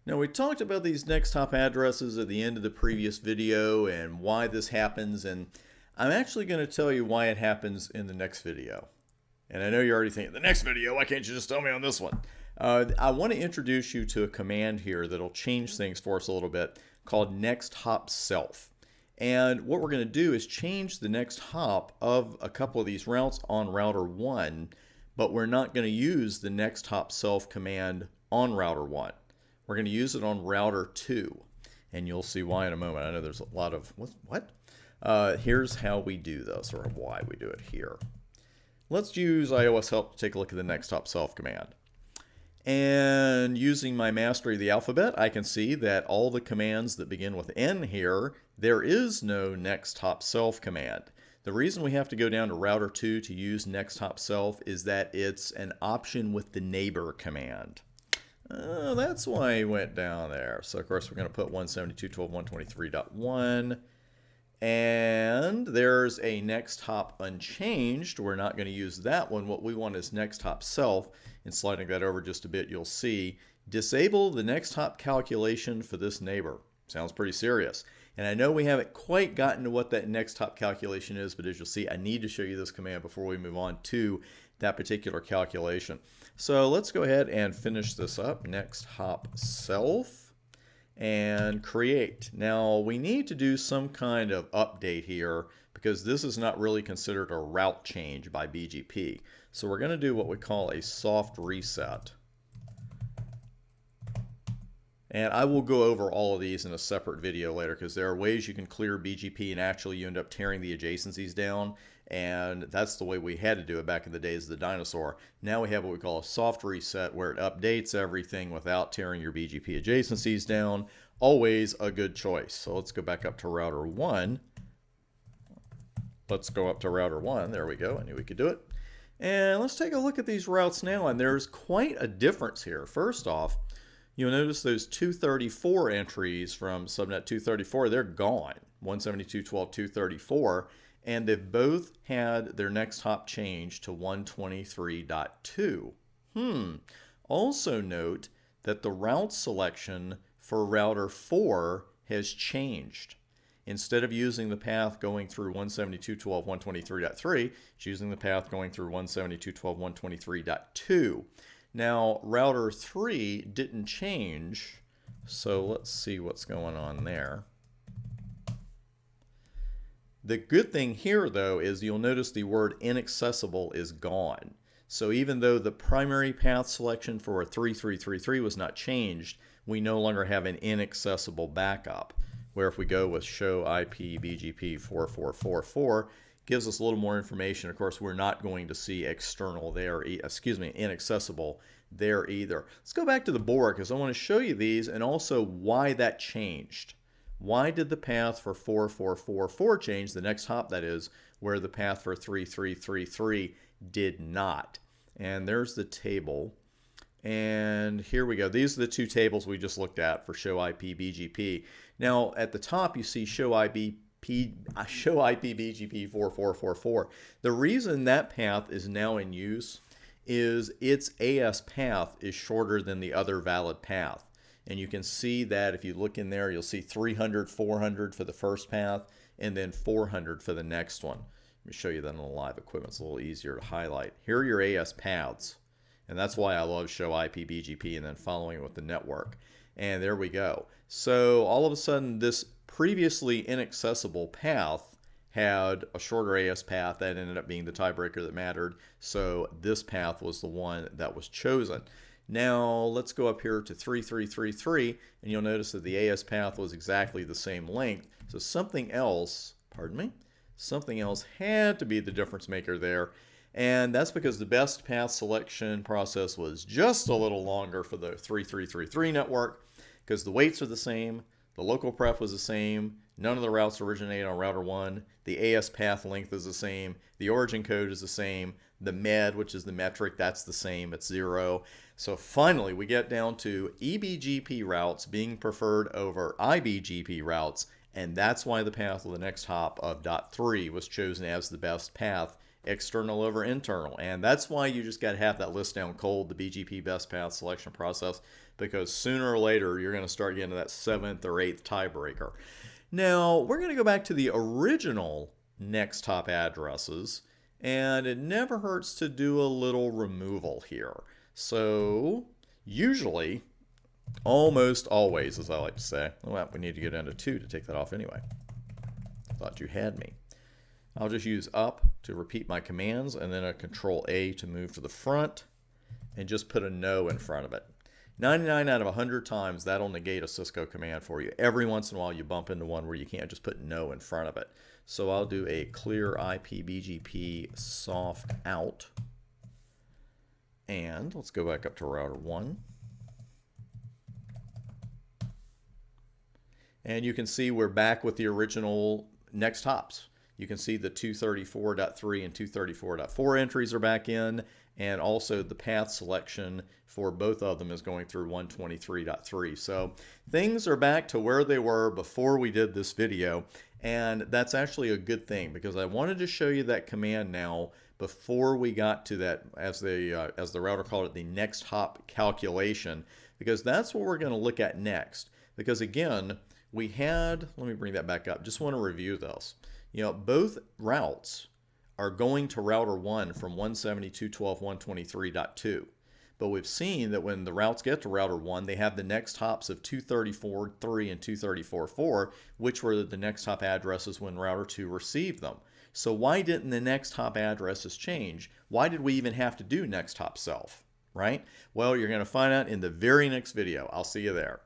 Now we talked about these next hop addresses at the end of the previous video and why this happens, and I'm actually going to tell you why it happens in the next video. And I know you're already thinking, the next video, why can't you just tell me on this one? I want to introduce you to a command here that'll change things for us a little bit called next hop self. And what we're going to do is change the next hop of a couple of these routes on router 1, but we're not going to use the next hop self command on router 1. We're going to use it on router 2, and you'll see why in a moment. I know there's a lot of, what? Here's how we do this, or why we do it here. Let's use iOS help to take a look at the next hop self command. And using my mastery of the alphabet, I can see that all the commands that begin with N here, there is no next hop self command. The reason we have to go down to router 2 to use next hop self is that it's an option with the neighbor command. Oh, that's why he went down there. So of course we're going to put 172.12.123.1, and there's a next hop unchanged. We're not going to use that one. What we want is next hop self. And sliding that over just a bit, you'll see disable the next hop calculation for this neighbor. Sounds pretty serious. And I know we haven't quite gotten to what that next hop calculation is, but as you'll see, I need to show you this command before we move on to that particular calculation. So let's go ahead and finish this up. Next hop self and create. Now we need to do some kind of update here because this is not really considered a route change by BGP. So we're going to do what we call a soft reset. And I will go over all of these in a separate video later because there are ways you can clear BGP and actually you end up tearing the adjacencies down. And that's the way we had to do it back in the days of the dinosaur. Now we have what we call a soft reset where it updates everything without tearing your BGP adjacencies down. Always a good choice. So let's go back up to router 1. Let's go up to router 1. There we go. I knew we could do it. And let's take a look at these routes now. And there's quite a difference here. First off, you'll notice those 234 entries from subnet 234, they're gone. 172.12.234. And they've both had their next hop change to 123.2. Also note that the route selection for router 4 has changed. Instead of using the path going through 172.12.123.3, it's using the path going through 172.12.123.2. Now, router 3 didn't change, so let's see what's going on there. The good thing here, though, is you'll notice the word inaccessible is gone. So even though the primary path selection for a 3333 was not changed, we no longer have an inaccessible backup. Where if we go with show IP BGP 4444, gives us a little more information. Of course, we're not going to see external there, inaccessible there either. Let's go back to the board because I want to show you these and also why that changed. Why did the path for 4444 change, the next hop that is, where the path for 3333 did not? And there's the table. And here we go. These are the two tables we just looked at for show IP BGP. Now at the top you see show IP BGP 4444. The reason that path is now in use is its AS path is shorter than the other valid path. And you can see that if you look in there, you'll see 300, 400 for the first path, and then 400 for the next one. Let me show you that on the live equipment. It's a little easier to highlight. Here are your AS paths. And that's why I love show IP BGP and then following it with the network. And there we go. So all of a sudden, this previously inaccessible path had a shorter AS path that ended up being the tiebreaker that mattered. So this path was the one that was chosen. Now let's go up here to 3333 and you'll notice that the AS path was exactly the same length. So something else, something else had to be the difference maker there. And that's because the best path selection process was just a little longer for the 3333 network because the weights are the same, the local pref was the same, none of the routes originate on router 1, the AS path length is the same, the origin code is the same, the med, which is the metric, that's the same, it's 0. So finally we get down to eBGP routes being preferred over IBGP routes, and that's why the path of the next hop of .3 was chosen as the best path external over internal. And that's why you just got to have that list down cold, the BGP best path selection process, because sooner or later you're going to start getting to that 7th or 8th tiebreaker. Now, we're going to go back to the original next hop addresses, and it never hurts to do a little removal here. So, usually, almost always, as I like to say, well, we need to get into 2 to take that off anyway. Thought you had me. I'll just use up to repeat my commands, and then a Control A to move to the front, and just put a no in front of it. 99 out of 100 times, that'll negate a Cisco command for you. Every once in a while, you bump into one where you can't just put no in front of it. So I'll do a clear IP BGP soft out. And let's go back up to router 1. And you can see we're back with the original next hops. You can see the 234.3 and 234.4 entries are back in, and also the path selection for both of them is going through 123.3. So things are back to where they were before we did this video, and that's actually a good thing, because I wanted to show you that command now before we got to that, as the router called it, the next hop calculation, because that's what we're going to look at next. Because again, we had, let me bring that back up, just want to review this. You know, both routes are going to router 1 from 172.12.123.2. But we've seen that when the routes get to router 1, they have the next hops of 234.3 and 234.4, which were the next hop addresses when router 2 received them. So why didn't the next hop addresses change? Why did we even have to do next hop self, right? Well, you're going to find out in the very next video. I'll see you there.